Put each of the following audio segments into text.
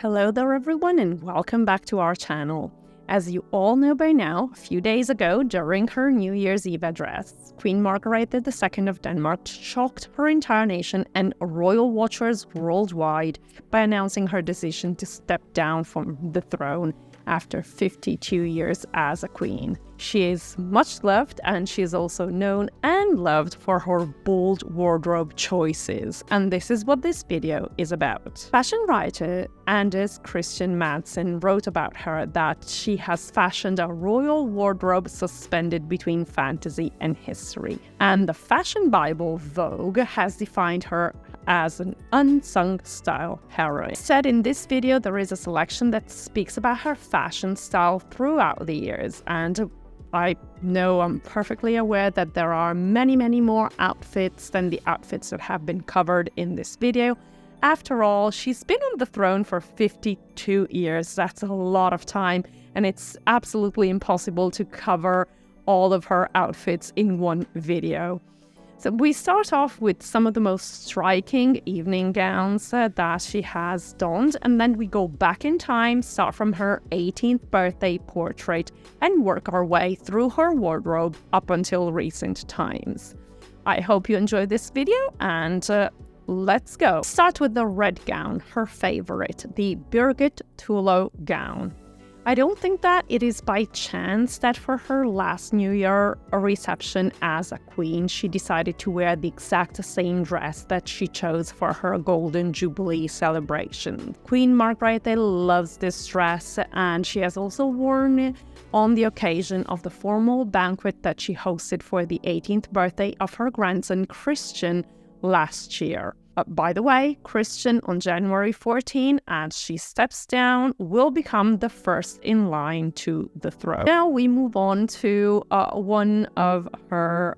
Hello there everyone and welcome back to our channel. As you all know by now, a few days ago during her New Year's Eve address, Queen Margrethe II of Denmark shocked her entire nation and royal watchers worldwide by announcing her decision to step down from the throne after 52 years as a queen. She is much loved and she is also known and loved for her bold wardrobe choices, and this is what this video is about. Fashion writer Anders Christian Madsen wrote about her that she has fashioned a royal wardrobe suspended between fantasy and history, and the fashion bible Vogue has defined her as an unsung style heroine. Said in this video, there is a selection that speaks about her fashion style throughout the years, and I know I'm perfectly aware that there are many more outfits than the outfits that have been covered in this video. After all, she's been on the throne for 52 years. That's a lot of time, and it's absolutely impossible to cover all of her outfits in one video. So we start off with some of the most striking evening gowns that she has donned, and then we go back in time, start from her 18th birthday portrait, and work our way through her wardrobe up until recent times. I hope you enjoyed this video, and let's go. Start with the red gown, her favorite, the Margrethe II gown. I don't think that it is by chance that for her last New Year reception as a queen, she decided to wear the exact same dress that she chose for her Golden Jubilee celebration. Queen Margrethe loves this dress, and she has also worn it on the occasion of the formal banquet that she hosted for the 18th birthday of her grandson Christian last year. By the way, Christian on January 14, as she steps down, will become the first in line to the throne. Now we move on to one of her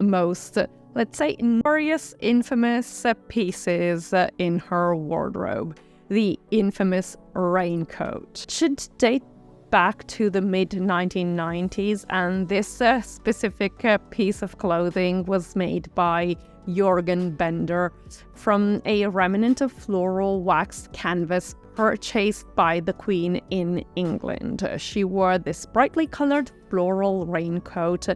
most, let's say, notorious, infamous pieces in her wardrobe, the infamous raincoat. It should date back to the mid-1990s, and this specific piece of clothing was made by Jørgen Bender from a remnant of floral waxed canvas purchased by the Queen in England. She wore this brightly colored floral raincoat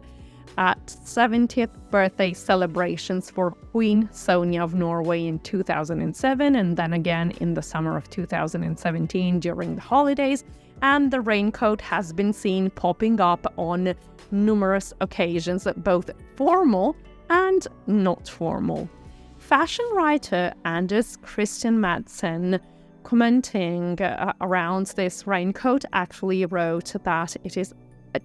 at 70th birthday celebrations for Queen Sonja of Norway in 2007, and then again in the summer of 2017 during the holidays, and the raincoat has been seen popping up on numerous occasions, both formal and not formal. Fashion writer Anders Christian Madsen, commenting around this raincoat, actually wrote that it is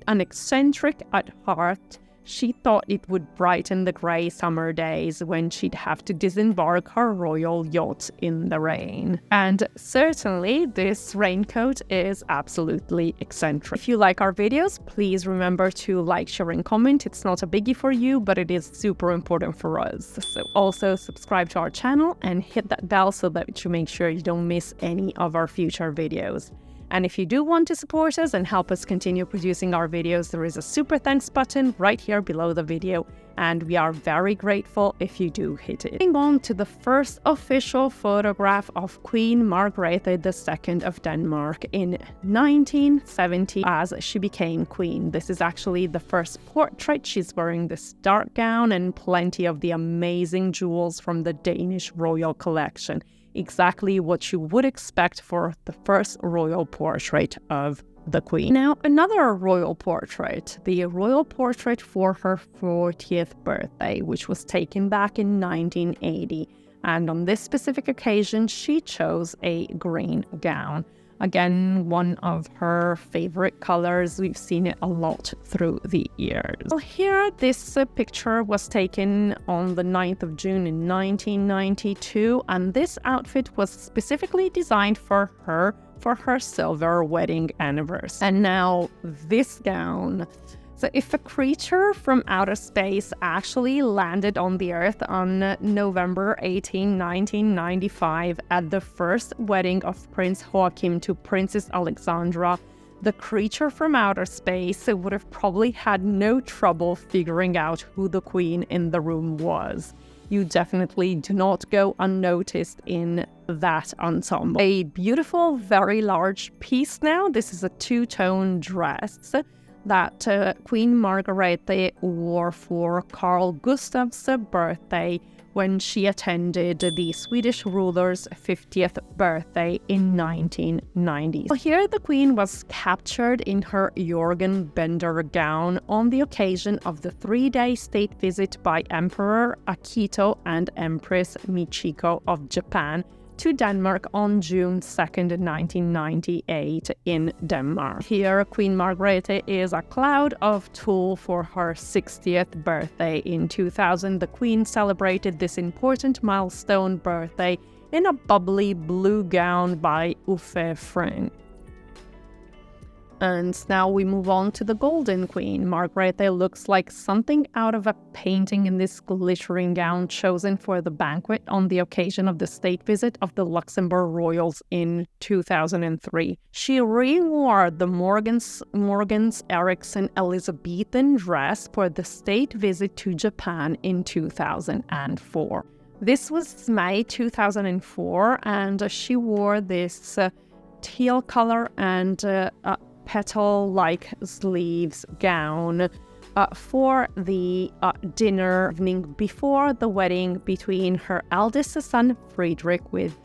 an eccentric at heart. She thought it would brighten the grey summer days when she'd have to disembark her royal yacht in the rain. And certainly this raincoat is absolutely eccentric. If you like our videos, please remember to like, share and comment. It's not a biggie for you, but it is super important for us. So also subscribe to our channel and hit that bell so that you make sure you don't miss any of our future videos. And if you do want to support us and help us continue producing our videos, there is a super thanks button right here below the video, and we are very grateful if you do hit it. Moving on to the first official photograph of Queen Margrethe II of Denmark in 1970 as she became queen. This is actually the first portrait. She's wearing this dark gown and plenty of the amazing jewels from the Danish royal collection. Exactly what you would expect for the first royal portrait of the Queen. Now, another royal portrait, the royal portrait for her 40th birthday, which was taken back in 1980. And on this specific occasion, she chose a green gown. Again, one of her favorite colors. We've seen it a lot through the years. Well, here, this picture was taken on the 9th of June in 1992, and this outfit was specifically designed for her silver wedding anniversary. And now this gown. So if a creature from outer space actually landed on the Earth on November 18, 1995 at the first wedding of Prince Joachim to Princess Alexandra, the creature from outer space would have probably had no trouble figuring out who the queen in the room was. You definitely do not go unnoticed in that ensemble. A beautiful, very large piece now. This is a two-tone dress that Queen Margrethe wore for Carl Gustaf's birthday when she attended the Swedish ruler's 50th birthday in 1990. So here the Queen was captured in her Jorgen Bender gown on the occasion of the 3-day state visit by Emperor Akito and Empress Michiko of Japan to Denmark on June 2nd, 1998 in Denmark. Here, Queen Margrethe is a cloud of tulle for her 60th birthday. In 2000, the Queen celebrated this important milestone birthday in a bubbly blue gown by Uffe Fryn. And now we move on to the Golden Queen. Margrethe looks like something out of a painting in this glittering gown chosen for the banquet on the occasion of the state visit of the Luxembourg royals in 2003. She re-wore the Morgans Eriksson Elizabethan dress for the state visit to Japan in 2004. This was May 2004, and she wore this teal color and petal-like sleeves gown for the dinner evening before the wedding between her eldest son Friedrich with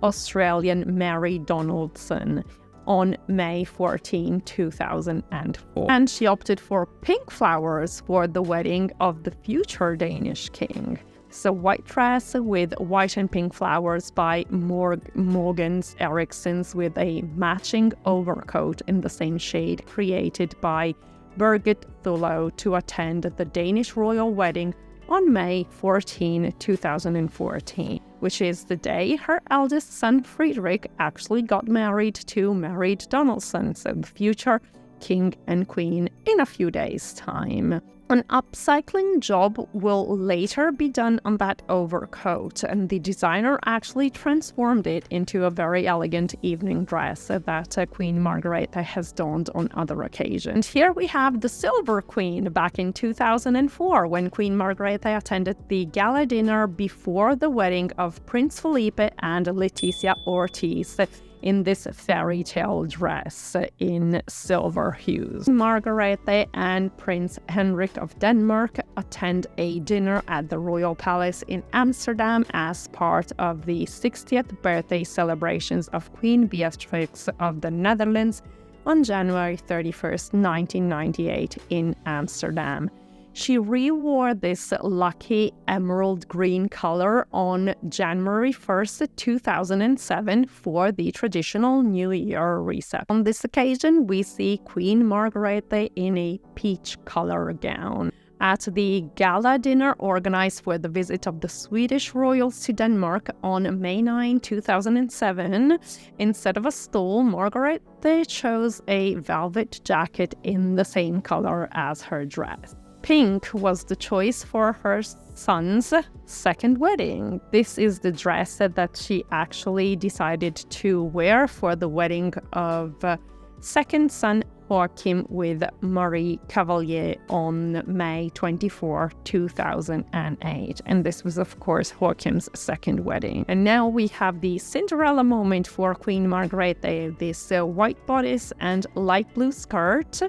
Australian Mary Donaldson on May 14, 2004. And she opted for pink flowers for the wedding of the future Danish king. So white dress with white and pink flowers by Morgans Erikssons with a matching overcoat in the same shade created by Birgit Thulow to attend the Danish royal wedding on May 14, 2014, which is the day her eldest son Friedrich actually got married to Mary Donaldson, so the future king and queen, in a few days' time. An upcycling job will later be done on that overcoat, and the designer actually transformed it into a very elegant evening dress that Queen Margrethe has donned on other occasions. Here we have the Silver Queen back in 2004 when Queen Margrethe attended the gala dinner before the wedding of Prince Felipe and Letizia Ortiz in this fairy tale dress in silver hues. Margrethe and Prince Henrik of Denmark attend a dinner at the Royal Palace in Amsterdam as part of the 60th birthday celebrations of Queen Beatrix of the Netherlands on January 31st, 1998 in Amsterdam. She re-wore this lucky emerald green color on January 1st, 2007 for the traditional New Year reception. On this occasion, we see Queen Margrethe in a peach color gown. At the gala dinner organized for the visit of the Swedish royals to Denmark on May 9, 2007, instead of a stole, Margrethe chose a velvet jacket in the same color as her dress. Pink was the choice for her son's second wedding. This is the dress that she actually decided to wear for the wedding of second son Joachim with Marie Cavalier on May 24, 2008. And this was, of course, Joachim's second wedding. And now we have the Cinderella moment for Queen Margrethe, this white bodice and light blue skirt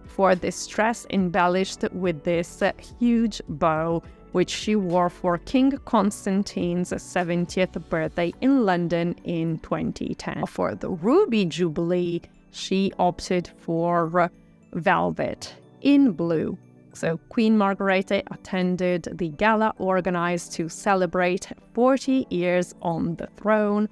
for this dress embellished with this huge bow, which she wore for King Constantine's 70th birthday in London in 2010. For the Ruby Jubilee, she opted for velvet in blue. So Queen Margrethe attended the gala organized to celebrate 40 years on the throne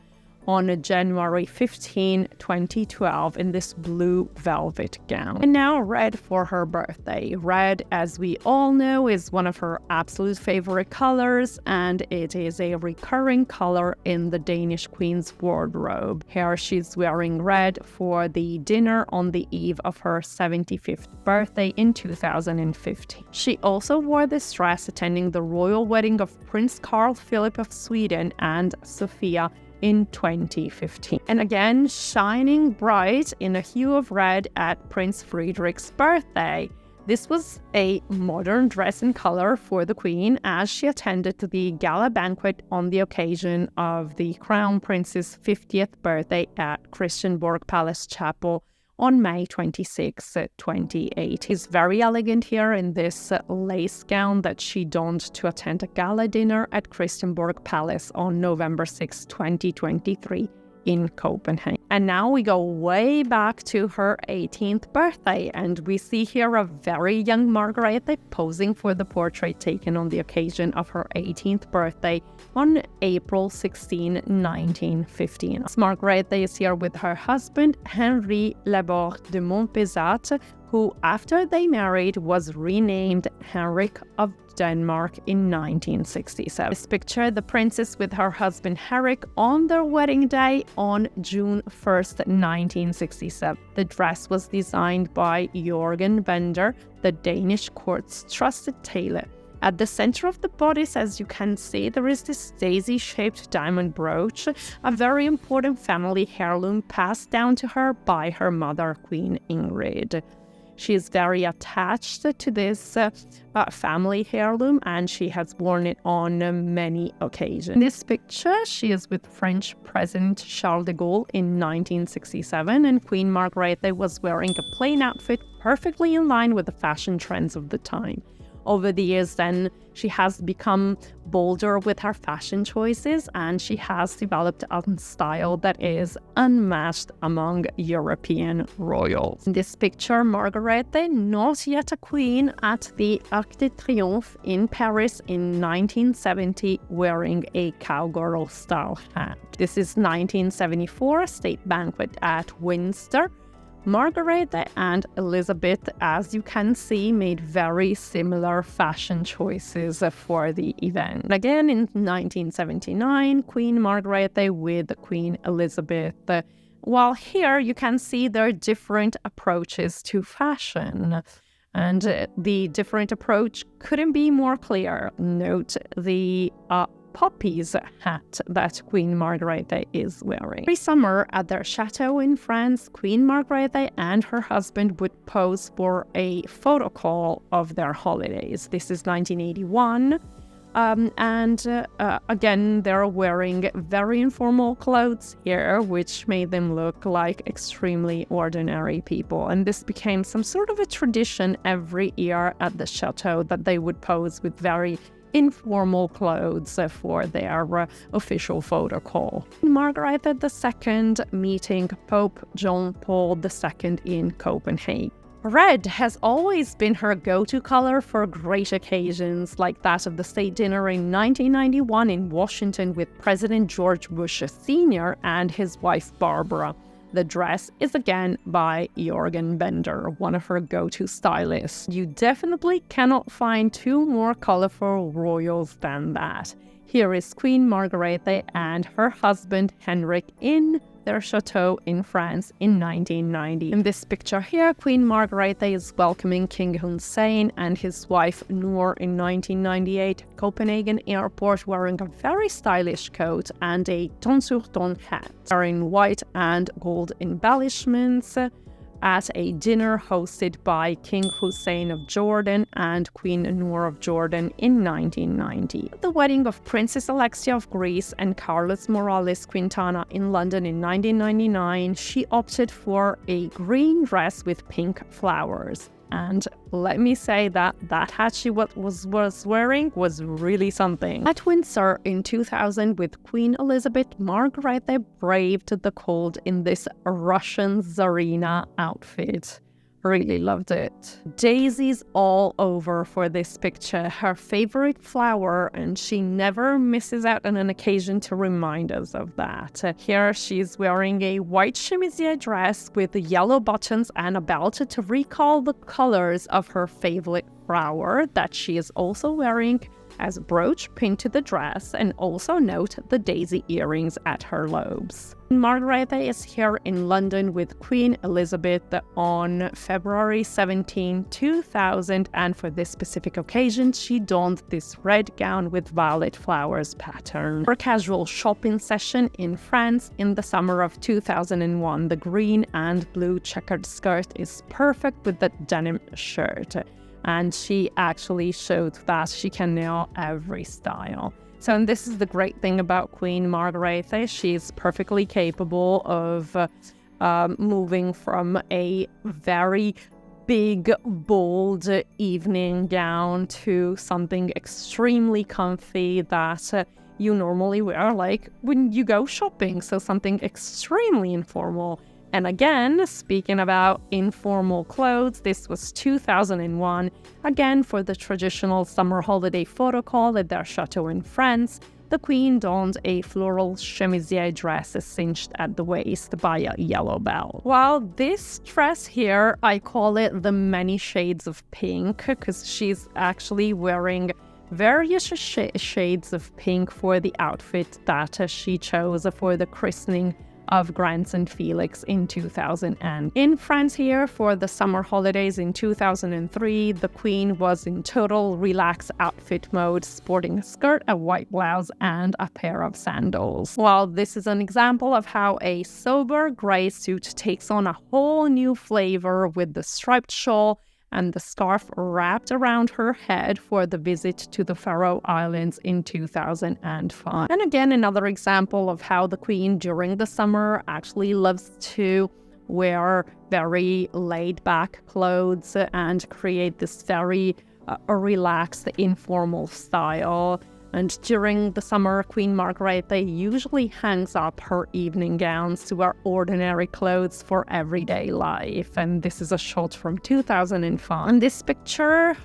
on January 15, 2012 in this blue velvet gown. And now red for her birthday. Red, as we all know, is one of her absolute favorite colors, and it is a recurring color in the Danish Queen's wardrobe. Here she's wearing red for the dinner on the eve of her 75th birthday in 2015. She also wore this dress attending the royal wedding of Prince Carl Philip of Sweden and Sophia in 2015. And again, shining bright in a hue of red at Prince Friedrich's birthday. This was a modern dress in color for the Queen as she attended the gala banquet on the occasion of the Crown Prince's 50th birthday at Christiansborg Palace Chapel on May 26, 2018. She's very elegant here in this lace gown that she donned to attend a gala dinner at Christiansborg Palace on November 6, 2023. In Copenhagen. And now we go way back to her 18th birthday, and we see here a very young Margrethe posing for the portrait taken on the occasion of her 18th birthday on April 16, 1915. Margrethe is here with her husband, Henri Lebord de Montpezat, who, after they married, was renamed Henrik of Denmark in 1967. This picture, the princess with her husband Henrik on their wedding day on June 1st, 1967. The dress was designed by Jørgen Bender, the Danish court's trusted tailor. At the center of the bodice, as you can see, there is this daisy-shaped diamond brooch, a very important family heirloom passed down to her by her mother, Queen Ingrid. She is very attached to this family heirloom, and she has worn it on many occasions. In this picture, she is with French President Charles de Gaulle in 1967, and Queen Margrethe was wearing a plain outfit perfectly in line with the fashion trends of the time. Over the years then, she has become bolder with her fashion choices, and she has developed a style that is unmatched among European royals. In this picture, Margrethe, not yet a queen, at the Arc de Triomphe in Paris in 1970, wearing a cowgirl-style hat. This is 1974, state banquet at Windsor. Margrethe and Elizabeth, as you can see, made very similar fashion choices for the event. Again, in 1979, Queen Margrethe with Queen Elizabeth. While here you can see their different approaches to fashion. And the different approach couldn't be more clear. Note the poppies hat that Queen Margrethe is wearing. Every summer at their chateau in France, Queen Margrethe and her husband would pose for a photo call of their holidays. This is 1981. Again, they're wearing very informal clothes here, which made them look like extremely ordinary people. And this became some sort of a tradition every year at the chateau that they would pose with very informal clothes for their official photo call. Margrethe II meeting Pope John Paul II in Copenhagen. Red has always been her go-to color for great occasions, like that of the state dinner in 1991 in Washington with President George Bush Sr. and his wife Barbara. The dress is again by Jørgen Bender, one of her go-to stylists. You definitely cannot find two more colorful royals than that. Here is Queen Margrethe and her husband Henrik in their chateau in France in 1990. In this picture here, Queen Margrethe is welcoming King Hussein and his wife Noor in 1998 at Copenhagen Airport, wearing a very stylish coat and a ton-sur-ton hat, wearing white and gold embellishments at a dinner hosted by King Hussein of Jordan and Queen Noor of Jordan in 1990. At the wedding of Princess Alexia of Greece and Carlos Morales Quintana in London in 1999, she opted for a green dress with pink flowers. And let me say that hat she was wearing was really something. At Windsor in 2000 with Queen Elizabeth, Margrethe braved the cold in this Russian Tsarina outfit. Really loved it. Daisies all over for this picture, her favorite flower, and she never misses out on an occasion to remind us of that. Here she's wearing a white chemisier dress with yellow buttons and a belt to recall the colors of her favorite flower that she is also wearing as a brooch pinned to the dress, and also note the daisy earrings at her lobes. Margrethe is here in London with Queen Elizabeth on February 17, 2000, and for this specific occasion, she donned this red gown with violet flowers pattern. For a casual shopping session in France in the summer of 2001, the green and blue checkered skirt is perfect with the denim shirt, and she actually showed that she can nail every style. So, and this is the great thing about Queen Margrethe. She's perfectly capable of moving from a very big, bold evening gown to something extremely comfy that you normally wear, like when you go shopping. So something extremely informal. And again, speaking about informal clothes, this was 2001. Again, for the traditional summer holiday photo call at their chateau in France, the Queen donned a floral chemisier dress cinched at the waist by a yellow bell. While this dress here, I call it the many shades of pink, because she's actually wearing various shades of pink for the outfit that she chose for the christening of grandson Felix in 2000. And in France here for the summer holidays in 2003, the Queen was in total relaxed outfit mode, sporting a skirt, a white blouse, and a pair of sandals. Well, this is an example of how a sober grey suit takes on a whole new flavor with the striped shawl and the scarf wrapped around her head for the visit to the Faroe Islands in 2005. And again, another example of how the Queen during the summer actually loves to wear very laid-back clothes and create this very relaxed, informal style. And during the summer, Queen Margrethe usually hangs up her evening gowns to wear ordinary clothes for everyday life. And this is a shot from 2005. And this picture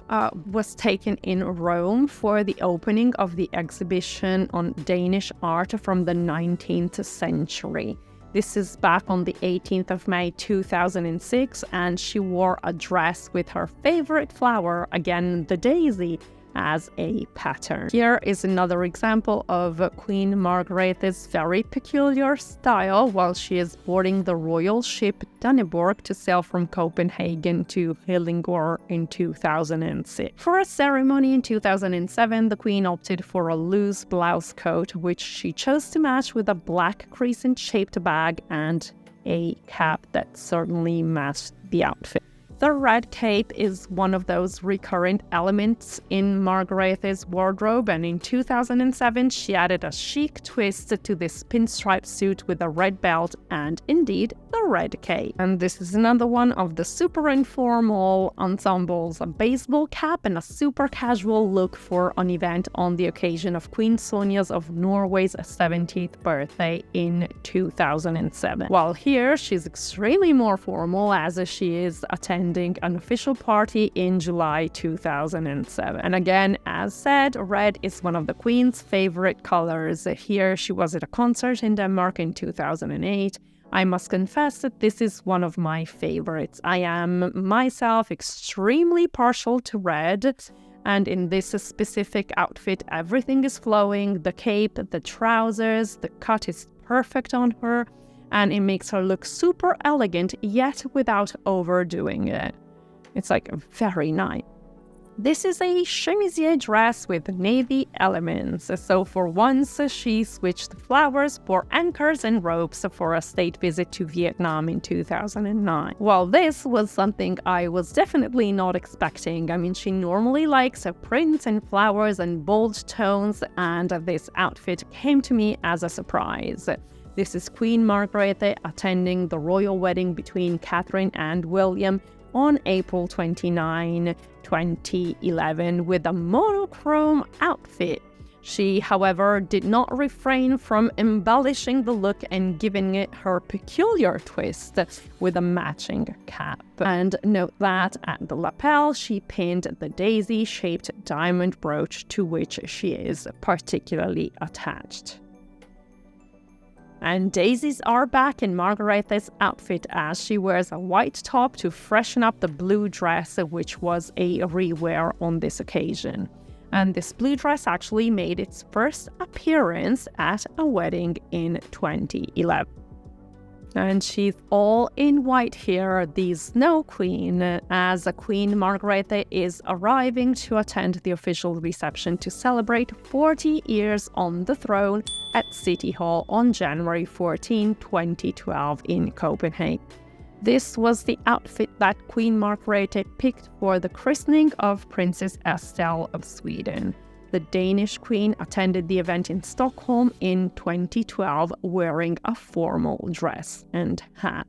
was taken in Rome for the opening of the exhibition on Danish art from the 19th century. This is back on the 18th of May 2006, and she wore a dress with her favorite flower, again the daisy, as a pattern. Here is another example of Queen Margrethe's very peculiar style while she is boarding the royal ship Dannebrog to sail from Copenhagen to Helsingør in 2006. For a ceremony in 2007, the Queen opted for a loose blouse coat, which she chose to match with a black crescent-shaped bag and a cap that certainly matched the outfit. The red cape is one of those recurrent elements in Margrethe's wardrobe, and in 2007 she added a chic twist to this pinstripe suit with a red belt and, indeed, the red cape. And this is another one of the super informal ensembles, a baseball cap and a super casual look for an event on the occasion of Queen Sonia's of Norway's 70th birthday in 2007. While here, she's extremely more formal as she is attending an official party in July 2007. And again, as said, red is one of the Queen's favorite colors. Here she was at a concert in Denmark in 2008. I must confess that this is one of my favorites. I am myself extremely partial to red, and in this specific outfit, everything is flowing. The cape, the trousers, the cut is perfect on her, and it makes her look super elegant, yet without overdoing it. It's like very nice. This is a chemisier dress with navy elements. So for once, she switched flowers for anchors and ropes for a state visit to Vietnam in 2009. Well, this was something I was definitely not expecting. I mean, she normally likes prints and flowers and bold tones, and this outfit came to me as a surprise. This is Queen Margrethe attending the royal wedding between Catherine and William on April 29, 2011 with a monochrome outfit. She, however, did not refrain from embellishing the look and giving it her peculiar twist with a matching cap. And note that at the lapel, she pinned the daisy-shaped diamond brooch to which she is particularly attached. And daisies are back in Margrethe's outfit as she wears a white top to freshen up the blue dress, which was a rewear on this occasion. And this blue dress actually made its first appearance at a wedding in 2011. And she's all in white here, the Snow Queen, as Queen Margrethe is arriving to attend the official reception to celebrate 40 years on the throne at City Hall on January 14, 2012 in Copenhagen. This was the outfit that Queen Margrethe picked for the christening of Princess Estelle of Sweden. The Danish queen attended the event in Stockholm in 2012 wearing a formal dress and hat.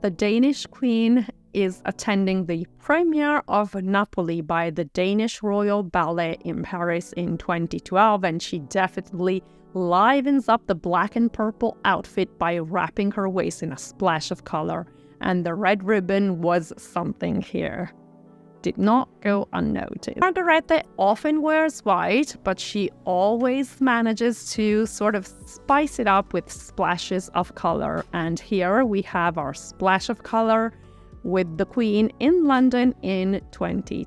The Danish queen is attending the premiere of Napoli by the Danish Royal Ballet in Paris in 2012, and she definitely livens up the black and purple outfit by wrapping her waist in a splash of color, and the red ribbon was something here. Did not go unnoticed. Margrethe often wears white, but she always manages to sort of spice it up with splashes of color. And here we have our splash of color with the Queen in London in 2020.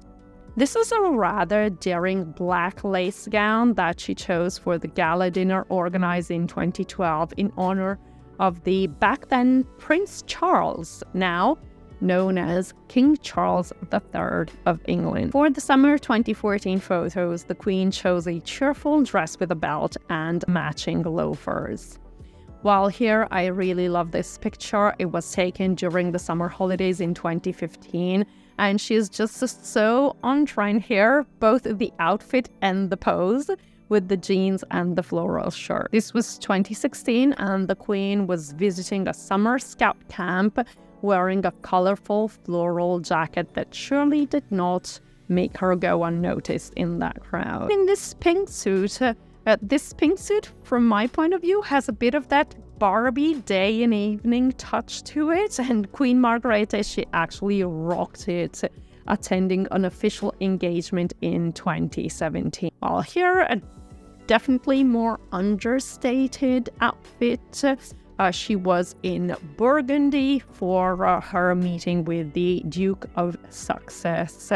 This was a rather daring black lace gown that she chose for the gala dinner organized in 2012 in honor of the back then Prince Charles, now known as King Charles III of England. For the summer 2014 photos, the Queen chose a cheerful dress with a belt and matching loafers. While here, I really love this picture. It was taken during the summer holidays in 2015, and she's just so on trend here, both the outfit and the pose, with the jeans and the floral shirt. This was 2016, and the Queen was visiting a summer scout camp wearing a colorful floral jacket that surely did not make her go unnoticed in that crowd. In this pink suit, from my point of view, has a bit of that Barbie day and evening touch to it, and Queen Margrethe, she actually rocked it attending an official engagement in 2017. While here, a definitely more understated outfit. She was in Burgundy for her meeting with the Duke of Sussex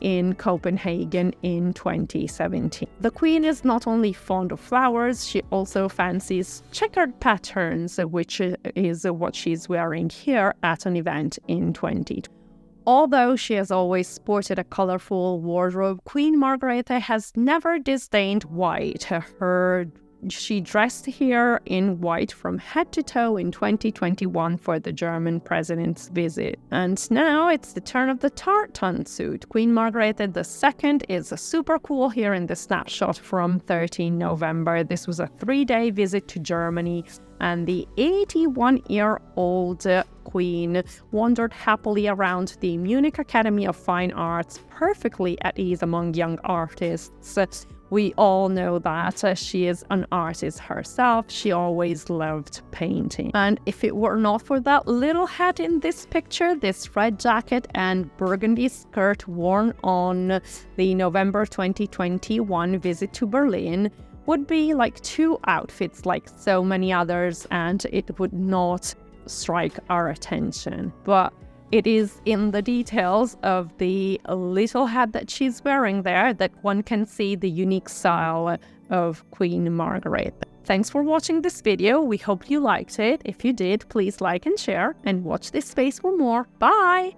in Copenhagen in 2017. The Queen is not only fond of flowers, she also fancies checkered patterns, which is what she's wearing here at an event in 2020. Although she has always sported a colorful wardrobe, Queen Margrethe has never disdained white. She dressed here in white from head to toe in 2021 for the German president's visit. And now it's the turn of the tartan suit. Queen Margrethe II is super cool here in the snapshot from 13 November. This was a 3-day visit to Germany, and the 81-year-old Queen wandered happily around the Munich Academy of Fine Arts, perfectly at ease among young artists. We all know that she is an artist herself. She always loved painting. And if it were not for that little hat in this picture, this red jacket and burgundy skirt worn on the November 2021 visit to Berlin would be like two outfits like so many others, and it would not strike our attention. But it is in the details of the little hat that she's wearing there that one can see the unique style of Queen Margrethe. Thanks for watching this video. We hope you liked it. If you did, please like and share, and watch this space for more. Bye!